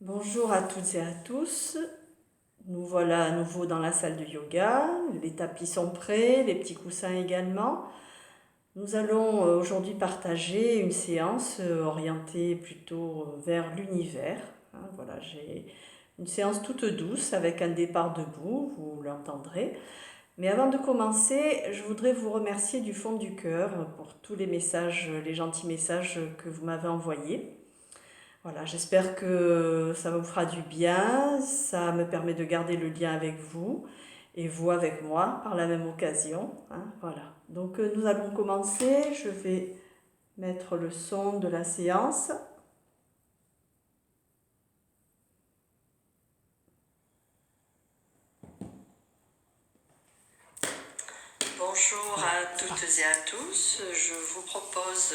Bonjour à toutes et à tous. Nous voilà à nouveau dans la salle de yoga. Les tapis sont prêts, les petits coussins également. Nous allons aujourd'hui partager une séance orientée plutôt vers l'univers. Voilà, j'ai une séance toute douce avec un départ debout, vous l'entendrez. Mais avant de commencer, je voudrais vous remercier du fond du cœur pour tous les messages, les gentils messages que vous m'avez envoyés. Voilà, j'espère que ça vous fera du bien, ça me permet de garder le lien avec vous et vous avec moi par la même occasion. Voilà, donc nous allons commencer, je vais mettre le son de la séance. Bonjour à toutes et à tous, je vous propose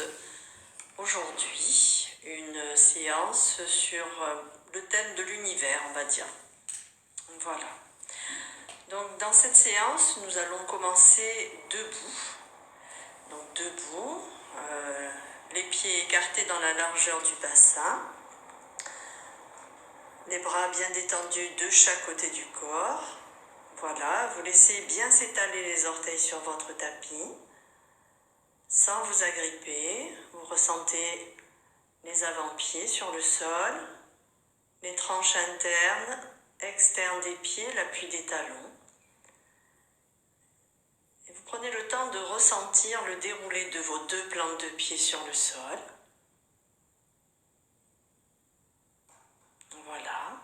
aujourd'hui une séance sur le thème de l'univers, on va dire. Voilà. Donc dans cette séance, nous allons commencer debout. Donc debout, les pieds écartés dans la largeur du bassin, les bras bien détendus de chaque côté du corps. Voilà, vous laissez bien s'étaler les orteils sur votre tapis, sans vous agripper. Vous ressentez les avant-pieds sur le sol, les tranches internes, externes des pieds, l'appui des talons. Et vous prenez le temps de ressentir le déroulé de vos deux plantes de pied sur le sol. Voilà.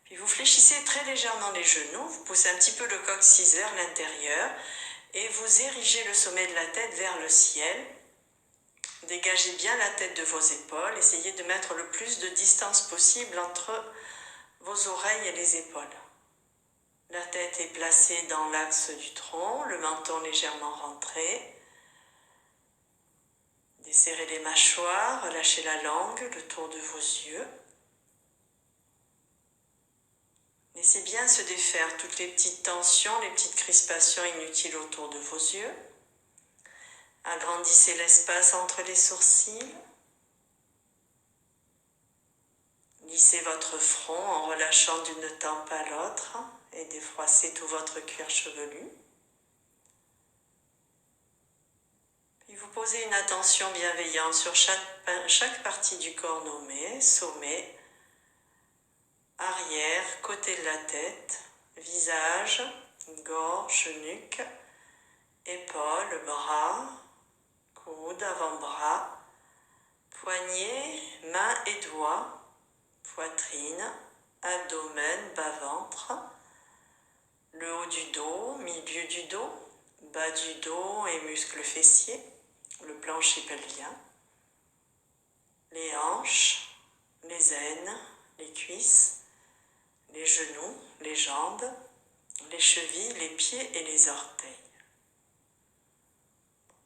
Puis vous fléchissez très légèrement les genoux, vous poussez un petit peu le coccyx vers l'intérieur et vous érigez le sommet de la tête vers le ciel. Dégagez bien la tête de vos épaules, essayez de mettre le plus de distance possible entre vos oreilles et les épaules. La tête est placée dans l'axe du tronc, le menton légèrement rentré. Desserrez les mâchoires, relâchez la langue, le tour de vos yeux. Laissez bien se défaire toutes les petites tensions, les petites crispations inutiles autour de vos yeux. Agrandissez l'espace entre les sourcils. Lissez votre front en relâchant d'une tempe à l'autre et défroissez tout votre cuir chevelu. Puis vous posez une attention bienveillante sur chaque partie du corps nommée, sommet, arrière, côté de la tête, visage, gorge, nuque, épaules, bras, coude, avant-bras, poignets, mains et doigts, poitrine, abdomen, bas-ventre, le haut du dos, milieu du dos, bas du dos et muscles fessiers, le plancher pelvien, les hanches, les aines, les cuisses, les genoux, les jambes, les chevilles, les pieds et les orteils.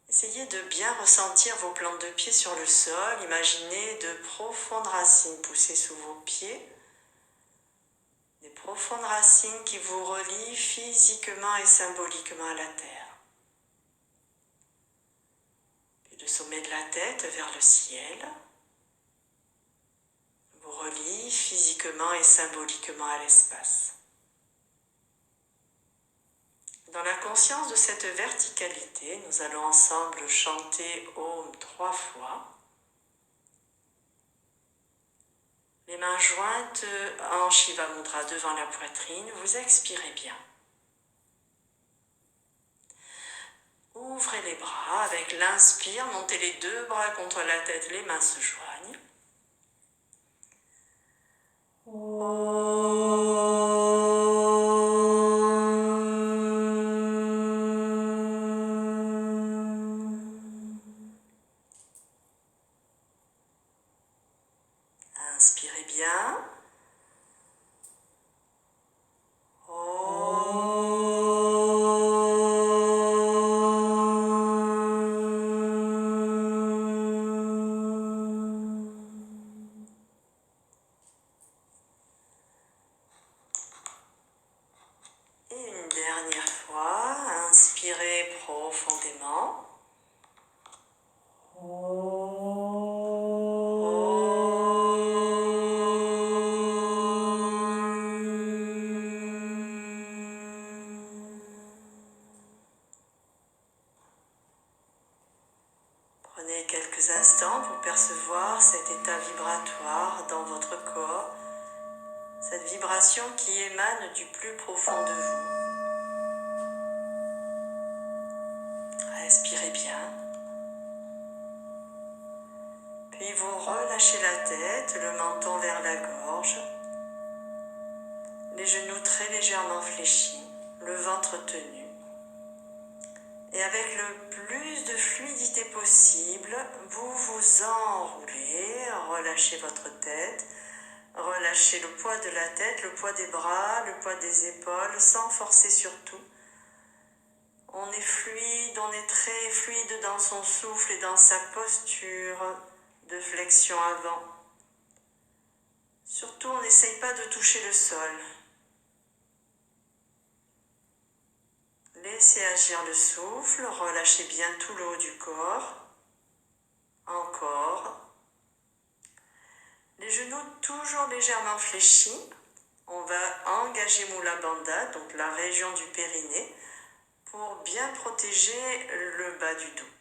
Essayez de bien ressentir vos plantes de pied sur le sol. Imaginez de profondes racines pousser sous vos pieds. Des profondes racines qui vous relient physiquement et symboliquement à la terre. Puis le sommet de la tête vers le ciel vous relie physiquement et symboliquement à l'espace. Dans la conscience de cette verticalité, nous allons ensemble chanter Om 3 fois. Les mains jointes en Shiva Mudra devant la poitrine, vous expirez bien. Ouvrez les bras avec l'inspire, montez les deux bras contre la tête, les mains se joignent. Inspirez bien. Et une dernière fois, inspirez profondément. vibratoire dans votre corps, cette vibration qui émane du plus profond de vous. Respirez bien. Puis vous relâchez la tête, le menton vers la gorge, les genoux très légèrement fléchis, le ventre tenu. Et avec le plus de fluidité possible, vous vous enroulez, relâchez votre tête, relâchez le poids de la tête, le poids des bras, le poids des épaules, sans forcer surtout. On est fluide, on est très fluide dans son souffle et dans sa posture de flexion avant. Surtout, on n'essaye pas de toucher le sol. Laissez agir le souffle, relâchez bien tout le haut du corps. Encore. Les genoux toujours légèrement fléchis. On va engager Mula Bandha, donc la région du périnée, pour bien protéger le bas du dos.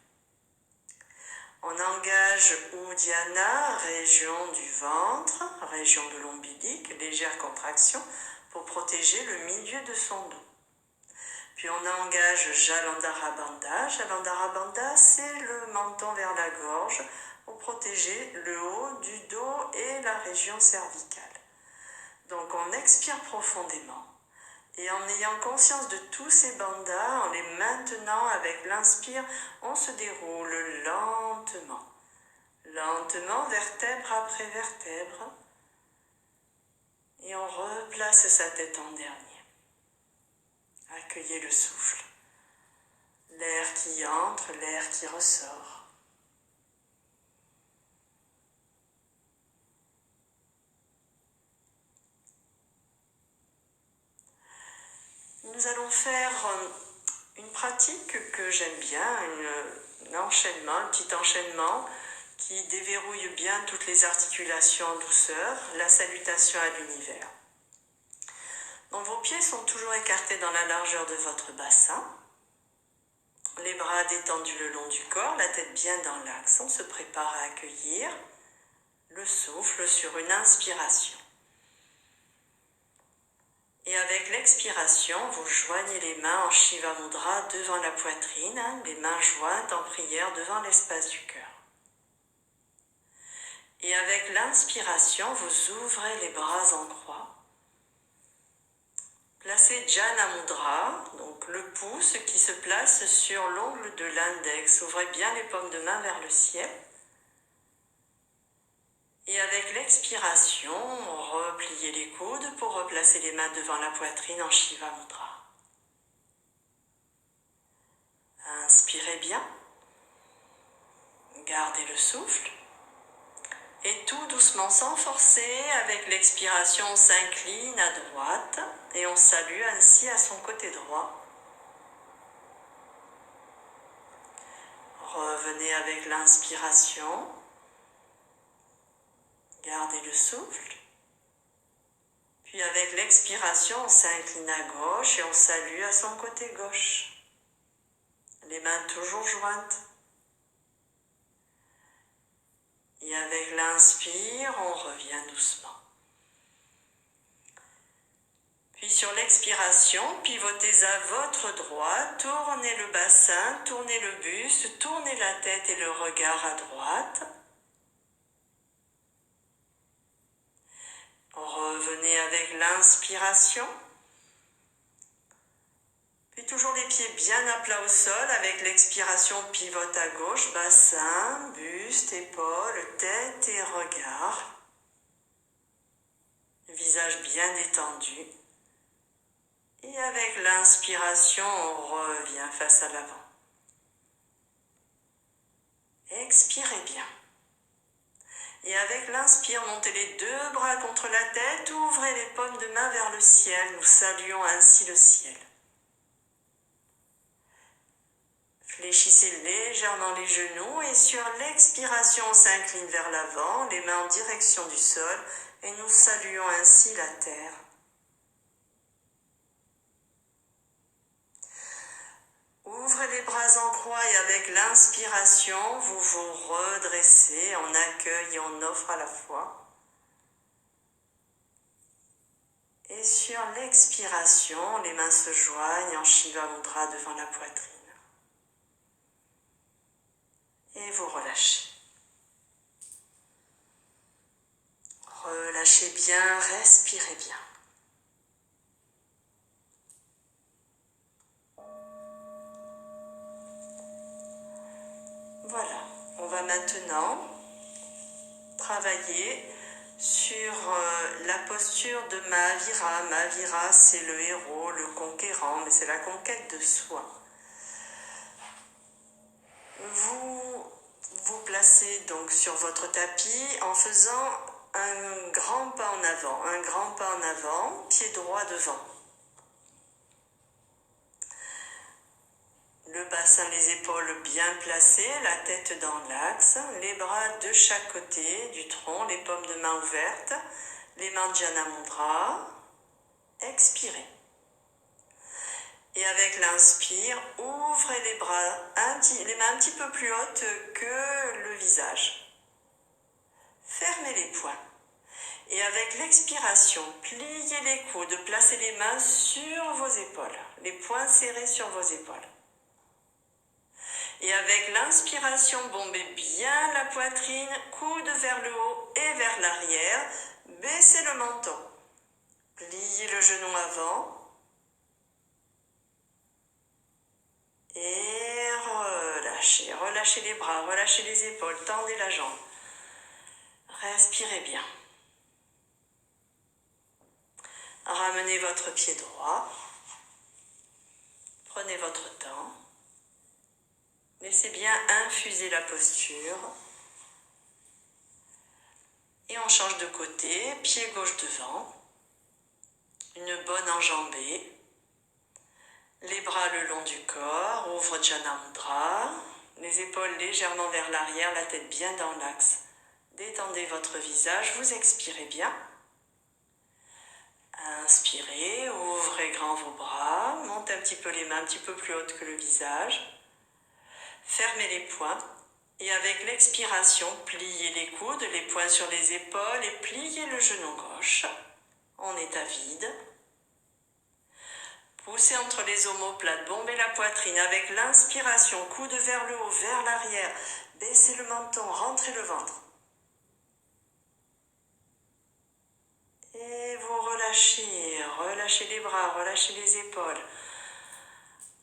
On engage Uddiyana, région du ventre, région de l'ombilic, légère contraction, pour protéger le milieu de son dos. Puis on engage Jalandhara Bandha. Jalandhara Bandha, c'est le menton vers la gorge pour protéger le haut du dos et la région cervicale. Donc on expire profondément et en ayant conscience de tous ces bandhas, en les maintenant avec l'inspire, on se déroule lentement. Lentement, vertèbre après vertèbre, et on replace sa tête en dernier. Accueillez le souffle, l'air qui entre, l'air qui ressort. Nous allons faire une pratique que j'aime bien, un petit enchaînement qui déverrouille bien toutes les articulations en douceur, la salutation à l'univers. Donc vos pieds sont toujours écartés dans la largeur de votre bassin, les bras détendus le long du corps, la tête bien dans l'axe. On se prépare à accueillir le souffle sur une inspiration. Et avec l'expiration, vous joignez les mains en Shiva Mudra devant la poitrine, les mains jointes en prière devant l'espace du cœur. Et avec l'inspiration, vous ouvrez les bras en croix. Placez Jana Mudra, donc le pouce qui se place sur l'ongle de l'index. Ouvrez bien les paumes de main vers le ciel. Et avec l'expiration, repliez les coudes pour replacer les mains devant la poitrine en Shiva Mudra. Inspirez bien. Gardez le souffle. Et tout doucement, sans forcer, avec l'expiration, on s'incline à droite et on salue ainsi à son côté droit. Revenez avec l'inspiration. Gardez le souffle. Puis avec l'expiration, on s'incline à gauche et on salue à son côté gauche. Les mains toujours jointes. Et avec l'inspire, on revient doucement. Puis sur l'expiration, pivotez à votre droite, tournez le bassin, tournez le buste, tournez la tête et le regard à droite. Revenez avec l'inspiration. Puis toujours les pieds bien à plat au sol, avec l'expiration, pivote à gauche, bassin, buste, épaules, tête et regard. Visage bien détendu. Et avec l'inspiration, on revient face à l'avant. Expirez bien. Et avec l'inspire, montez les deux bras contre la tête, ouvrez les paumes de main vers le ciel. Nous saluons ainsi le ciel. Fléchissez légèrement les genoux et sur l'expiration, on s'incline vers l'avant, les mains en direction du sol et nous saluons ainsi la terre. Ouvrez les bras en croix et avec l'inspiration, vous vous redressez en accueil et en offre à la fois. Et sur l'expiration, les mains se joignent en Shiva Mudra devant la poitrine. Et vous relâchez. Relâchez bien, respirez bien. Voilà, on va maintenant travailler sur la posture de Mahavira. Mahavira, c'est le héros, le conquérant, mais c'est la conquête de soi. Vous vous placez donc sur votre tapis en faisant un grand pas en avant, pied droit devant. Le bassin, les épaules bien placées, la tête dans l'axe, les bras de chaque côté du tronc, les paumes de main ouvertes, les mains Jana Mudra. Expirez. Et avec l'inspire, ouvrez les bras, les mains un petit peu plus hautes que le visage. Fermez les poings. Et avec l'expiration, pliez les coudes, placez les mains sur vos épaules, les poings serrés sur vos épaules. Et avec l'inspiration, bombez bien la poitrine, coude vers le haut et vers l'arrière, baissez le menton. Pliez le genou avant. Et relâchez, relâchez les bras, relâchez les épaules, tendez la jambe. Respirez bien. Ramenez votre pied droit. Prenez votre temps. Laissez bien infuser la posture. Et on change de côté, pied gauche devant. Une bonne enjambée. Les bras le long du corps, ouvre Jana Mudra. Les épaules légèrement vers l'arrière, la tête bien dans l'axe. Détendez votre visage, vous expirez bien. Inspirez, ouvrez grand vos bras, montez un petit peu les mains un petit peu plus hautes que le visage. Fermez les poings et avec l'expiration, pliez les coudes, les poings sur les épaules et pliez le genou gauche en état vide. Poussez entre les omoplates, bombez la poitrine avec l'inspiration, coude vers le haut, vers l'arrière. Baissez le menton, rentrez le ventre. Et vous relâchez, relâchez les bras, relâchez les épaules.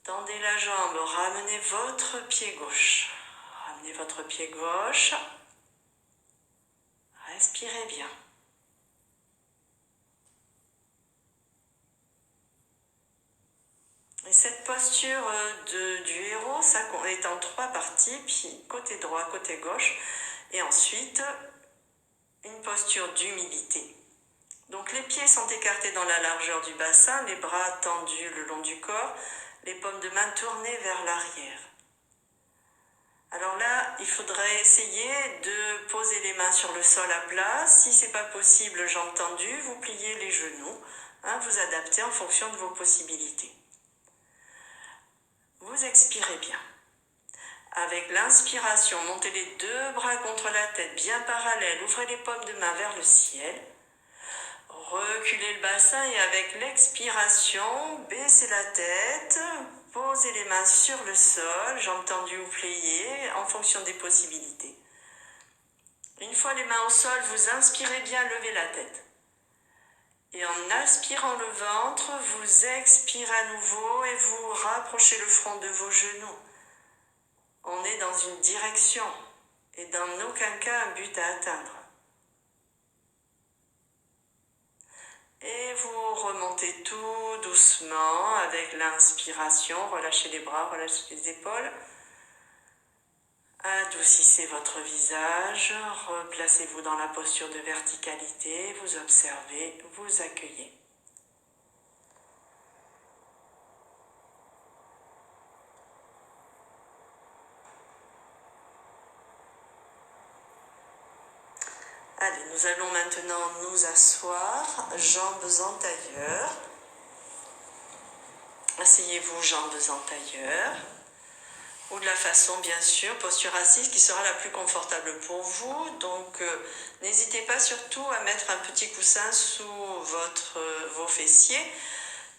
Tendez la jambe, ramenez votre pied gauche. Ramenez votre pied gauche. Respirez bien. Et cette posture du héros, ça est en 3 parties, puis côté droit, côté gauche, et ensuite une posture d'humilité. Donc les pieds sont écartés dans la largeur du bassin, les bras tendus le long du corps, les paumes de main tournées vers l'arrière. Alors là, il faudrait essayer de poser les mains sur le sol à plat. Si ce n'est pas possible, jambes tendues, vous pliez les genoux. Vous adaptez en fonction de vos possibilités. Vous expirez bien. Avec l'inspiration, montez les 2 bras contre la tête, bien parallèles. Ouvrez les paumes de main vers le ciel. Reculez le bassin et avec l'expiration, baissez la tête. Posez les mains sur le sol, jambes tendues ou pliées, en fonction des possibilités. Une fois les mains au sol, vous inspirez bien, levez la tête. Et en aspirant le ventre, vous expirez à nouveau et vous rapprochez le front de vos genoux. On est dans une direction et dans aucun cas un but à atteindre. Et vous remontez tout doucement avec l'inspiration, relâchez les bras, relâchez les épaules. Adoucissez votre visage, replacez-vous dans la posture de verticalité, vous observez, vous accueillez. Allez, nous allons maintenant nous asseoir, jambes en tailleur. Asseyez-vous, jambes en tailleur. ou de la façon, bien sûr, posture assise qui sera la plus confortable pour vous. Donc, n'hésitez pas surtout à mettre un petit coussin sous vos fessiers,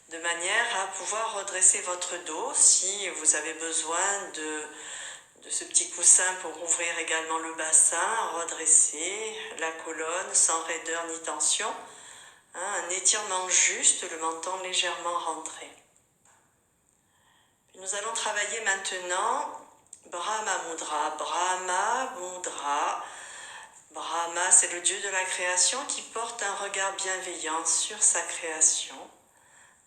de manière à pouvoir redresser votre dos si vous avez besoin de ce petit coussin pour ouvrir également le bassin, redresser la colonne sans raideur ni tension. Un étirement juste, le menton légèrement rentré. Nous allons travailler maintenant Brahma Mudra. Brahma Mudra. Brahma, c'est le dieu de la création qui porte un regard bienveillant sur sa création.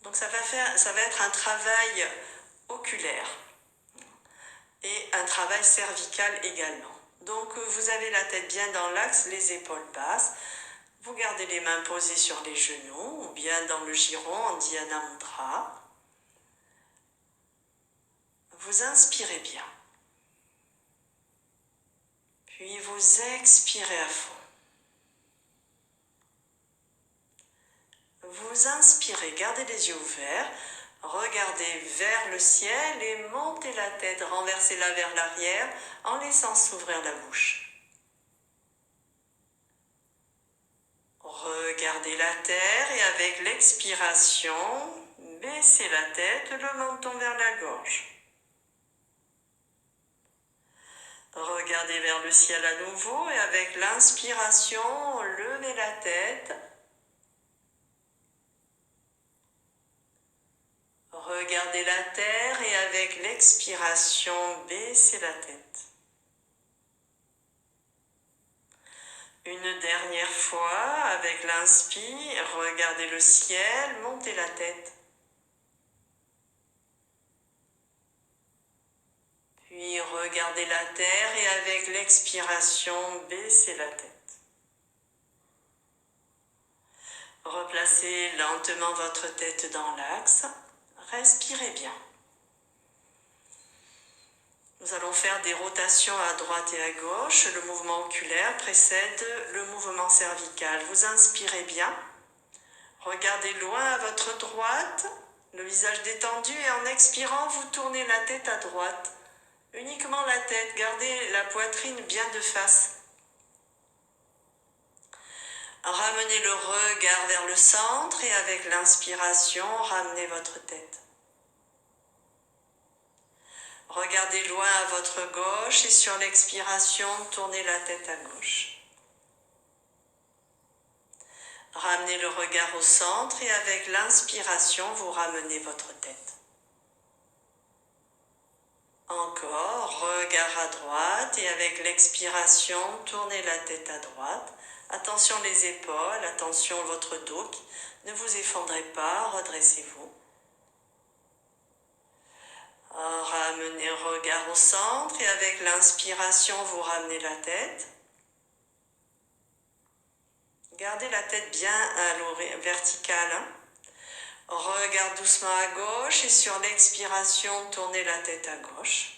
Donc ça va être un travail oculaire et un travail cervical également. Donc vous avez la tête bien dans l'axe, les épaules basses. Vous gardez les mains posées sur les genoux ou bien dans le giron en Dhyana Mudra. Vous inspirez bien. Puis vous expirez à fond. Vous inspirez, gardez les yeux ouverts, regardez vers le ciel et montez la tête, renversez-la vers l'arrière en laissant s'ouvrir la bouche. Regardez la terre et avec l'expiration, baissez la tête, le menton vers la gorge. Regardez vers le ciel à nouveau et avec l'inspiration, levez la tête. Regardez la terre et avec l'expiration, baissez la tête. Une dernière fois, avec l'inspire, regardez le ciel, montez la tête. Puis regardez la terre et avec l'expiration, baissez la tête. Replacez lentement votre tête dans l'axe. Respirez bien. Nous allons faire des rotations à droite et à gauche. Le mouvement oculaire précède le mouvement cervical. Vous inspirez bien. Regardez loin à votre droite, le visage détendu et en expirant, vous tournez la tête à droite. Uniquement la tête, gardez la poitrine bien de face. Ramenez le regard vers le centre et avec l'inspiration, ramenez votre tête. Regardez loin à votre gauche et sur l'expiration, tournez la tête à gauche. Ramenez le regard au centre et avec l'inspiration, vous ramenez votre tête. Encore, regard à droite et avec l'expiration, tournez la tête à droite. Attention les épaules, attention votre dos, ne vous effondrez pas, redressez-vous. Ramenez le regard au centre et avec l'inspiration, vous ramenez la tête. Gardez la tête bien à verticale. Regard doucement à gauche et sur l'expiration, tournez la tête à gauche.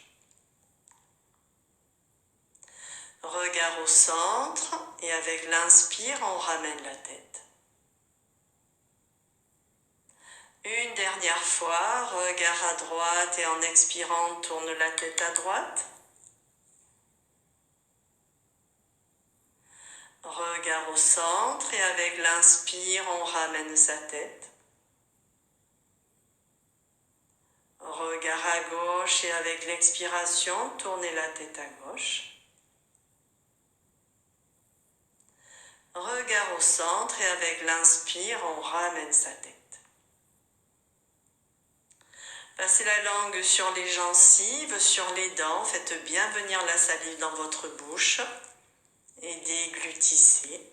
Regard au centre et avec l'inspire, on ramène la tête. Une dernière fois, regard à droite et en expirant, tourne la tête à droite. Regard au centre et avec l'inspire, on ramène sa tête. Regard à gauche et avec l'expiration, tournez la tête à gauche. Regard au centre et avec l'inspire, on ramène sa tête. Passez la langue sur les gencives, sur les dents, faites bien venir la salive dans votre bouche et déglutissez.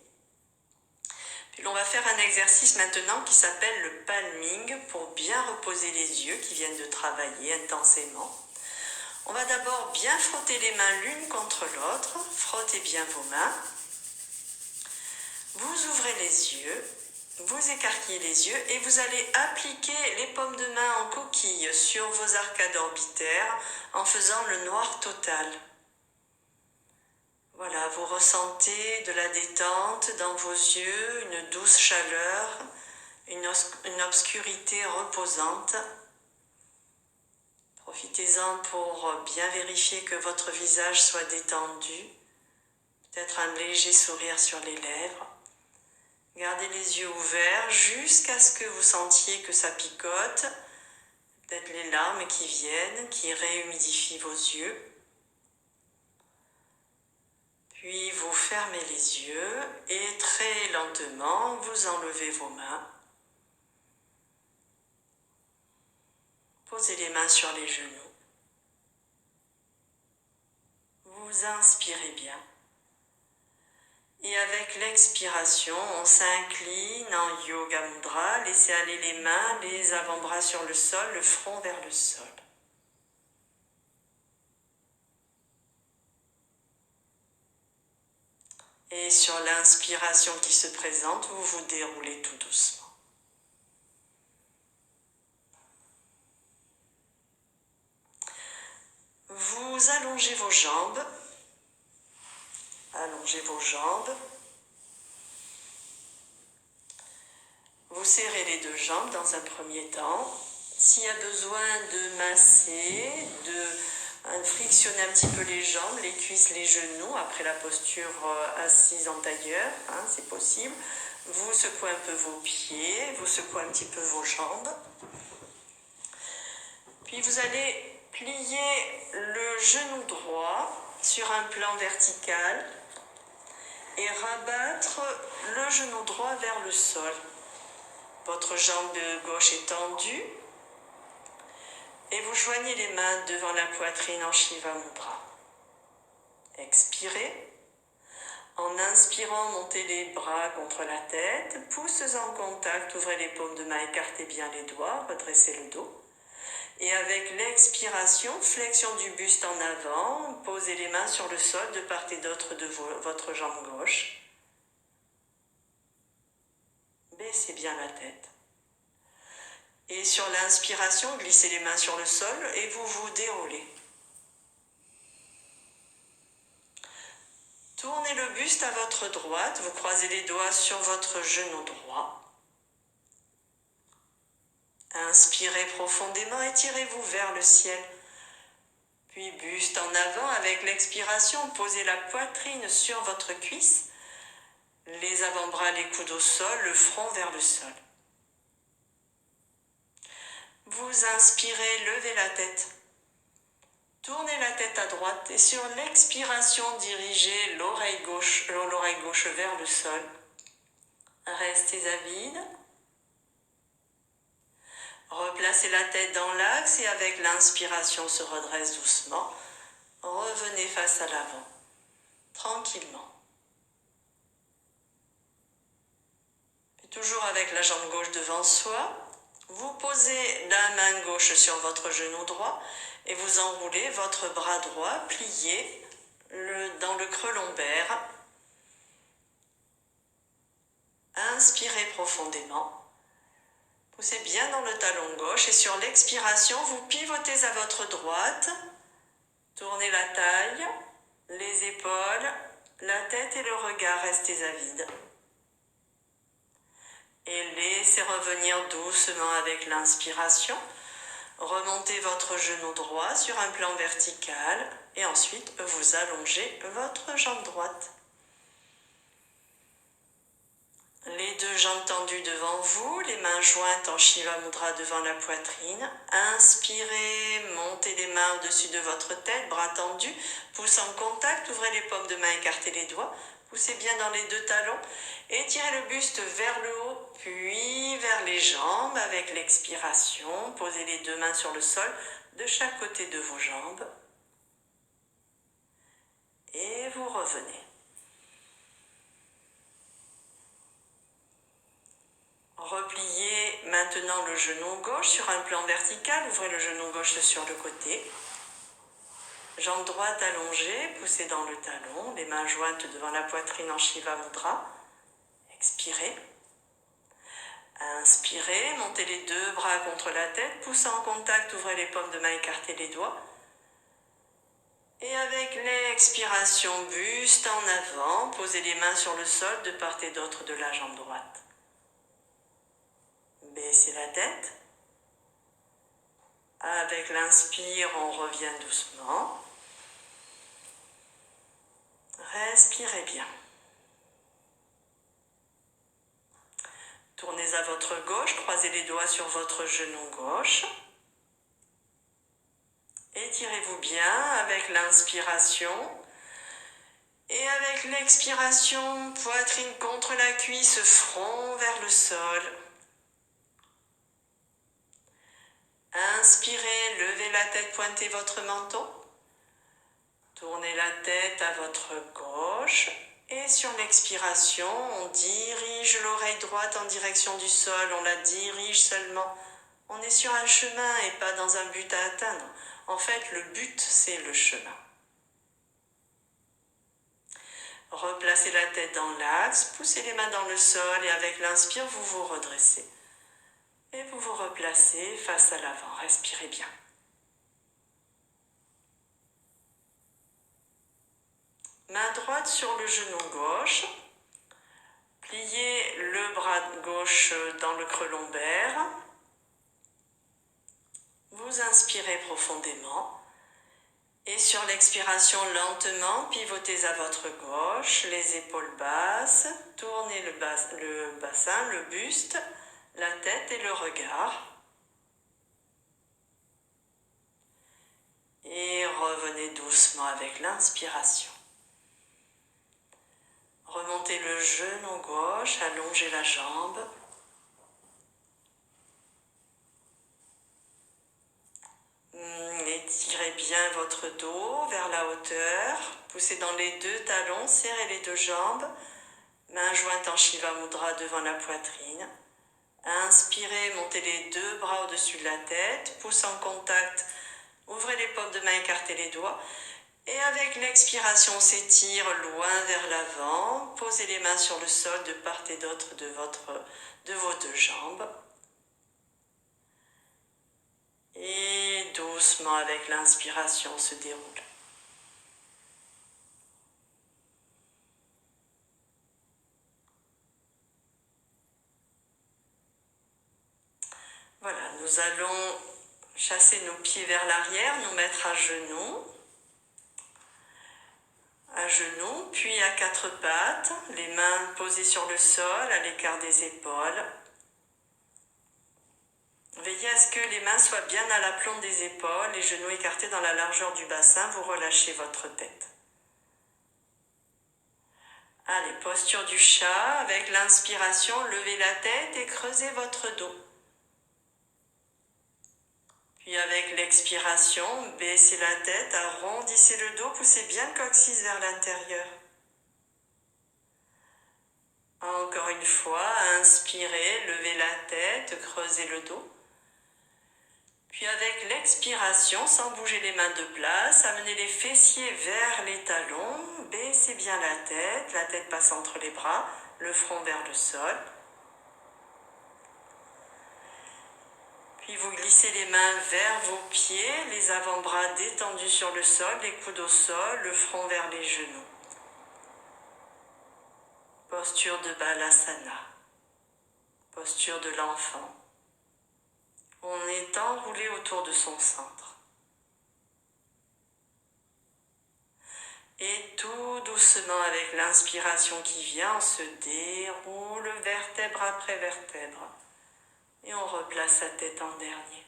Puis on va faire un exercice maintenant qui s'appelle le palming pour bien reposer les yeux qui viennent de travailler intensément. On va d'abord bien frotter les mains l'une contre l'autre, frottez bien vos mains. Vous ouvrez les yeux, vous écarquillez les yeux et vous allez appliquer les paumes de main en coquille sur vos arcades orbitaires en faisant le noir total. Voilà, vous ressentez de la détente dans vos yeux, une douce chaleur, une obscurité reposante. Profitez-en pour bien vérifier que votre visage soit détendu. Peut-être un léger sourire sur les lèvres. Gardez les yeux ouverts jusqu'à ce que vous sentiez que ça picote. Peut-être les larmes qui viennent, qui réhumidifient vos yeux. Puis vous fermez les yeux et très lentement vous enlevez vos mains. Posez les mains sur les genoux. Vous inspirez bien. Et avec l'expiration, on s'incline en Yoga Mudra. Laissez aller les mains, les avant-bras sur le sol, le front vers le sol. Et sur l'inspiration qui se présente, vous vous déroulez tout doucement. Vous allongez vos jambes. Allongez vos jambes. Vous serrez les deux jambes dans un premier temps. S'il y a besoin de masser, de frictionner un petit peu les jambes, les cuisses, les genoux, après la posture assise en tailleur, c'est possible. Vous secouez un peu vos pieds, vous secouez un petit peu vos jambes. Puis vous allez plier le genou droit sur un plan vertical et rabattre le genou droit vers le sol. Votre jambe gauche est tendue et vous joignez les mains devant la poitrine en Shiva Mudra. Expirez. En inspirant, montez les bras contre la tête, pouces en contact, ouvrez les paumes de main, écartez bien les doigts, redressez le dos. Et avec l'expiration, flexion du buste en avant, posez les mains sur le sol de part et d'autre de votre jambe gauche. Baissez bien la tête. Et sur l'inspiration, glissez les mains sur le sol et vous vous déroulez. Tournez le buste à votre droite, vous croisez les doigts sur votre genou droit. Inspirez profondément, étirez-vous vers le ciel. Puis buste en avant avec l'expiration, posez la poitrine sur votre cuisse, les avant-bras, les coudes au sol, le front vers le sol. Vous inspirez, levez la tête. Tournez la tête à droite et sur l'expiration, dirigez l'oreille gauche vers le sol. Restez à vide. Replacez la tête dans l'axe et avec l'inspiration se redresse doucement. Revenez face à l'avant, tranquillement. Et toujours avec la jambe gauche devant soi, vous posez la main gauche sur votre genou droit et vous enroulez votre bras droit plié dans le creux lombaire. Inspirez profondément. Poussez bien dans le talon gauche et sur l'expiration, vous pivotez à votre droite. Tournez la taille, les épaules, la tête et le regard, restez à vide. Et laissez revenir doucement avec l'inspiration. Remontez votre genou droit sur un plan vertical et ensuite vous allongez votre jambe droite. Les deux jambes tendues devant vous, les mains jointes en Shiva Mudra devant la poitrine. Inspirez, montez les mains au-dessus de votre tête, bras tendus, pouces en contact, ouvrez les paumes de main, écartez les doigts, poussez bien dans les deux talons, étirez le buste vers le haut, puis vers les jambes avec l'expiration. Posez les deux mains sur le sol de chaque côté de vos jambes et vous revenez. Repliez maintenant le genou gauche sur un plan vertical, ouvrez le genou gauche sur le côté. Jambe droite allongée, poussez dans le talon, les mains jointes devant la poitrine en Shiva Mudra. Expirez. Inspirez, montez les deux bras contre la tête, poussez en contact, ouvrez les paumes de main, écartez les doigts. Et avec l'expiration, buste en avant, posez les mains sur le sol de part et d'autre de la jambe droite. Baissez la tête. Avec l'inspire, on revient doucement. Respirez bien. Tournez à votre gauche, croisez les doigts sur votre genou gauche. Étirez-vous bien avec l'inspiration. Et avec l'expiration, poitrine contre la cuisse, front vers le sol. Inspirez, levez la tête, pointez votre menton. Tournez la tête à votre gauche. Et sur l'expiration, on dirige l'oreille droite en direction du sol. On la dirige seulement. On est sur un chemin et pas dans un but à atteindre. En fait, le but, c'est le chemin. Replacez la tête dans l'axe, poussez les mains dans le sol et avec l'inspire, vous vous redressez. Et vous vous replacez face à l'avant. Respirez bien. Main droite sur le genou gauche. Pliez le bras gauche dans le creux lombaire. Vous inspirez profondément. Et sur l'expiration, lentement, pivotez à votre gauche, les épaules basses, tournez le bassin, le buste, la tête et le regard. Et revenez doucement avec l'inspiration. Remontez le genou gauche, allongez la jambe. Étirez bien votre dos vers la hauteur. Poussez dans les deux talons, serrez les deux jambes. Main jointe en Shiva Mudra devant la poitrine. Inspirez, montez les deux bras au-dessus de la tête. Pouce en contact, ouvrez les paumes de main, écartez les doigts. Et avec l'expiration, on s'étire loin vers l'avant. Posez les mains sur le sol de part et d'autre de vos deux jambes. Et doucement, avec l'inspiration, se déroule. Voilà, nous allons chasser nos pieds vers l'arrière, nous mettre à genoux. À genoux, puis à quatre pattes, les mains posées sur le sol, à l'écart des épaules. Veillez à ce que les mains soient bien à l'aplomb des épaules, les genoux écartés dans la largeur du bassin, vous relâchez votre tête. Allez, posture du chat, avec l'inspiration, levez la tête et creusez votre dos. Puis avec l'expiration, baissez la tête, arrondissez le dos, poussez bien le coccyx vers l'intérieur. Encore une fois, inspirez, levez la tête, creusez le dos. Puis avec l'expiration, sans bouger les mains de place, amenez les fessiers vers les talons, baissez bien la tête passe entre les bras, le front vers le sol. Puis vous glissez les mains vers vos pieds, les avant-bras détendus sur le sol, les coudes au sol, le front vers les genoux. Posture de Balasana, posture de l'enfant. On est enroulé autour de son centre. Et tout doucement, avec l'inspiration qui vient, on se déroule vertèbre après vertèbre. Et on replace la tête en dernier.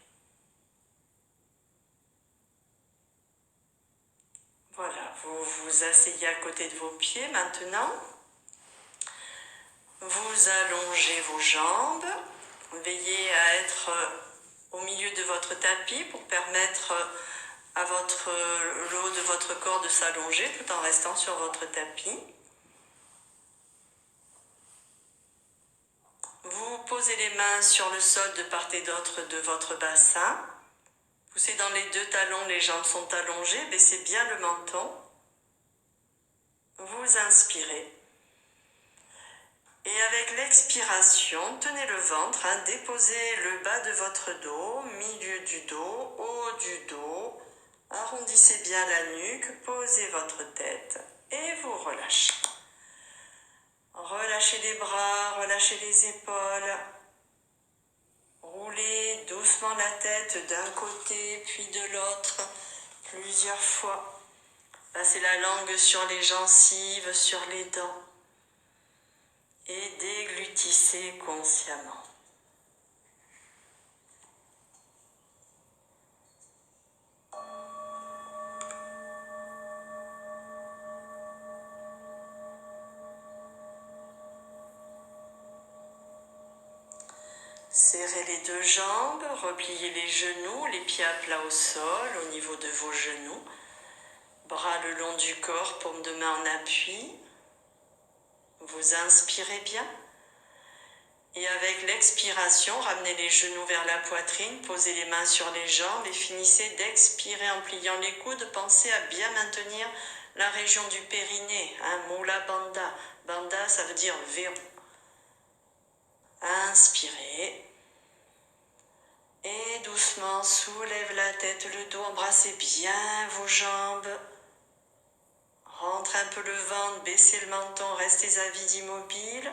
Voilà, vous vous asseyez à côté de vos pieds maintenant. Vous allongez vos jambes. Veillez à être au milieu de votre tapis pour permettre à le haut de votre corps de s'allonger tout en restant sur votre tapis. Vous posez les mains sur le sol de part et d'autre de votre bassin. Poussez dans les deux talons, les jambes sont allongées, baissez bien le menton. Vous inspirez. Et avec l'expiration, tenez le ventre, déposez le bas de votre dos, milieu du dos, haut du dos. Arrondissez bien la nuque, posez votre tête et vous relâchez. Relâchez les bras, relâchez les épaules. Roulez doucement la tête d'un côté puis de l'autre plusieurs fois. Passez la langue sur les gencives, sur les dents et déglutissez consciemment. Serrez les deux jambes, repliez les genoux, les pieds à plat au sol, au niveau de vos genoux. Bras le long du corps, paume de main en appui. Vous inspirez bien. Et avec l'expiration, ramenez les genoux vers la poitrine, posez les mains sur les jambes et finissez d'expirer en pliant les coudes. Pensez à bien maintenir la région du périnée, Mula Bandha. Bandha, ça veut dire verrou. Inspirez. Et doucement, soulève la tête, le dos, embrassez bien vos jambes. Rentre un peu le ventre, baissez le menton, restez à vide immobile.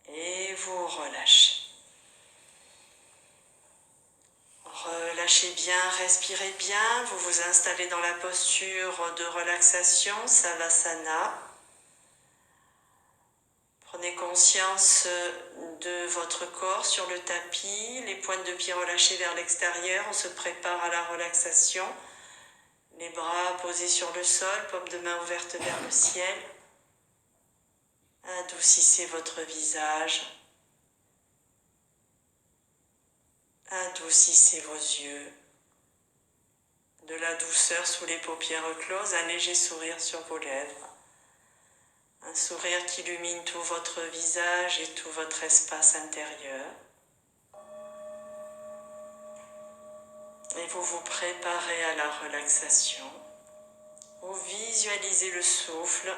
Et vous relâchez. Relâchez bien, respirez bien. Vous vous installez dans la posture de relaxation, Savasana. Prenez conscience de votre corps sur le tapis, les pointes de pied relâchées vers l'extérieur. On se prépare à la relaxation. Les bras posés sur le sol, paume de main ouverte vers le ciel. Adoucissez votre visage. Adoucissez vos yeux. De la douceur sous les paupières closes, un léger sourire sur vos lèvres. Un sourire qui illumine tout votre visage et tout votre espace intérieur. Et vous vous préparez à la relaxation. Vous visualisez le souffle,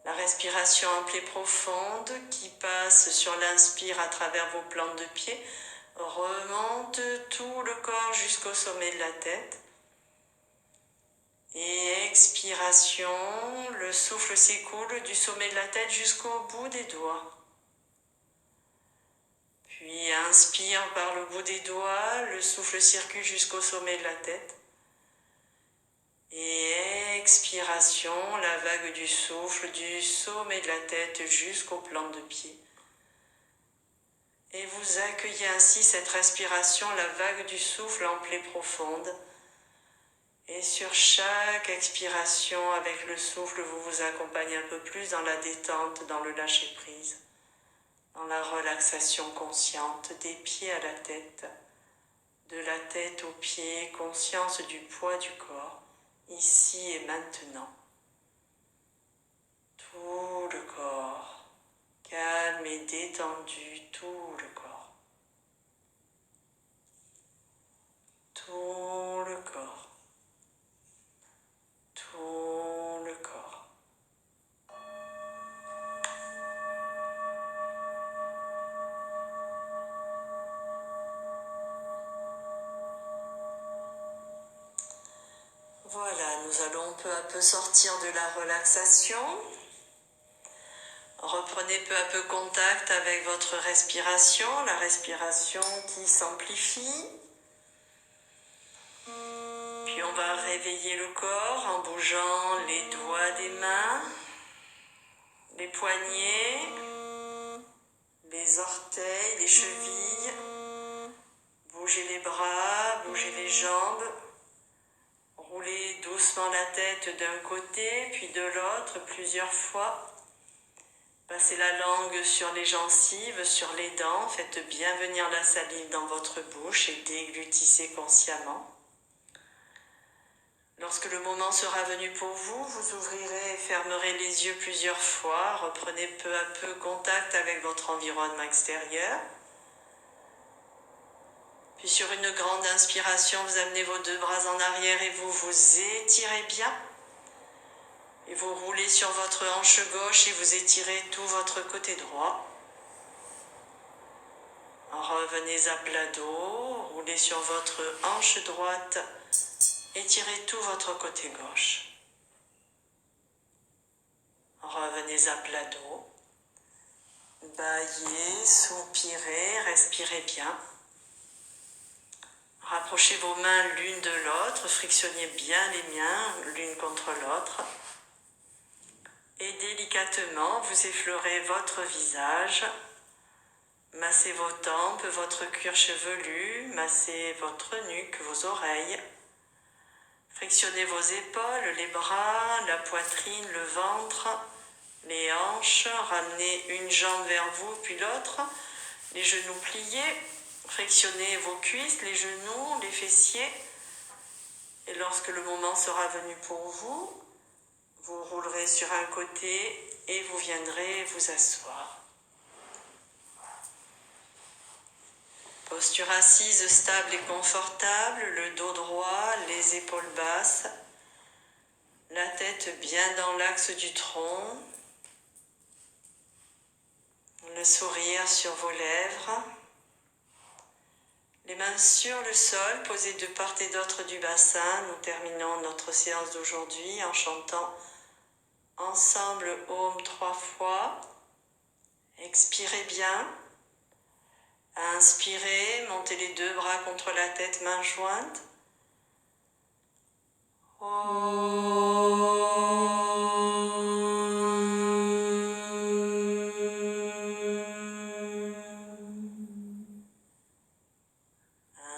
la respiration ample et profonde qui passe sur l'inspire à travers vos plantes de pied, remonte tout le corps jusqu'au sommet de la tête. Et expiration, le souffle s'écoule du sommet de la tête jusqu'au bout des doigts. Puis inspire par le bout des doigts, le souffle circule jusqu'au sommet de la tête. Et expiration, la vague du souffle du sommet de la tête jusqu'aux plantes de pied. Et vous accueillez ainsi cette respiration, la vague du souffle ample et profonde. Et sur chaque expiration, avec le souffle, vous vous accompagnez un peu plus dans la détente, dans le lâcher-prise, dans la relaxation consciente des pieds à la tête, de la tête aux pieds, conscience du poids du corps, ici et maintenant. Tout le corps, calme et détendu, tout le corps. Tout le corps. Tout le corps. Voilà, nous allons peu à peu sortir de la relaxation. Reprenez peu à peu contact avec votre respiration, la respiration qui s'amplifie. Puis on va réveiller le corps en bougeant les doigts des mains, les poignets, les orteils, les chevilles. Bougez les bras, bougez les jambes. Roulez doucement la tête d'un côté puis de l'autre plusieurs fois. Passez la langue sur les gencives, sur les dents. Faites bien venir la salive dans votre bouche et déglutissez consciemment. Lorsque le moment sera venu pour vous, vous ouvrirez et fermerez les yeux plusieurs fois. Reprenez peu à peu contact avec votre environnement extérieur. Puis sur une grande inspiration, vous amenez vos deux bras en arrière et vous vous étirez bien. Et vous roulez sur votre hanche gauche et vous étirez tout votre côté droit. Revenez à plat dos, roulez sur votre hanche droite, étirez tout votre côté gauche. Revenez à plat dos. Bâillez, soupirez, respirez bien. Rapprochez vos mains l'une de l'autre, frictionnez bien les mains l'une contre l'autre. Et délicatement, vous effleurez votre visage. Massez vos tempes, votre cuir chevelu, massez votre nuque, vos oreilles. Frictionnez vos épaules, les bras, la poitrine, le ventre, les hanches. Ramenez une jambe vers vous, puis l'autre. Les genoux pliés. Frictionnez vos cuisses, les genoux, les fessiers. Et lorsque le moment sera venu pour vous, vous roulerez sur un côté et vous viendrez vous asseoir. Posture assise, stable et confortable, le dos droit, les épaules basses, la tête bien dans l'axe du tronc, le sourire sur vos lèvres, les mains sur le sol, posées de part et d'autre du bassin. Nous terminons notre séance d'aujourd'hui en chantant ensemble Om 3 fois. Expirez bien. Inspirez, montez les deux bras contre la tête, mains jointes.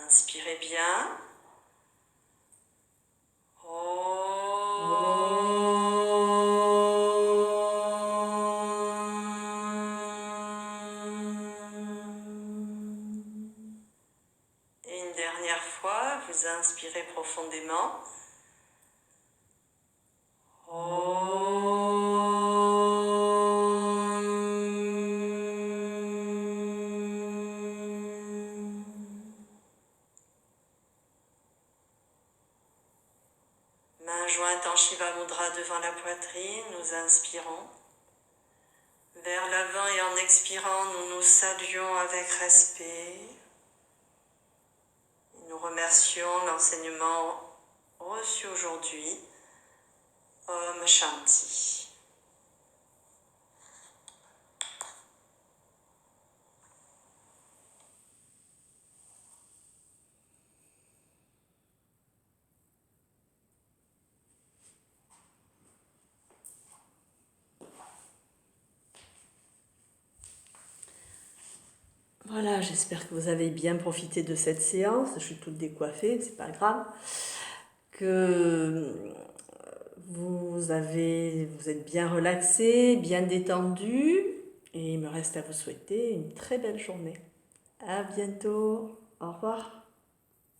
Inspirez bien. Et une dernière fois, vous inspirez profondément. Main jointe en Shiva Mudra devant la poitrine, nous inspirons. Vers l'avant et en expirant, nous nous saluons avec respect. Nous remercions l'enseignement reçu aujourd'hui. Om Shanti. Voilà, j'espère que vous avez bien profité de cette séance. Je suis toute décoiffée, c'est pas grave. Que vous êtes bien relaxé, bien détendu. Et il me reste à vous souhaiter une très belle journée. À bientôt. Au revoir.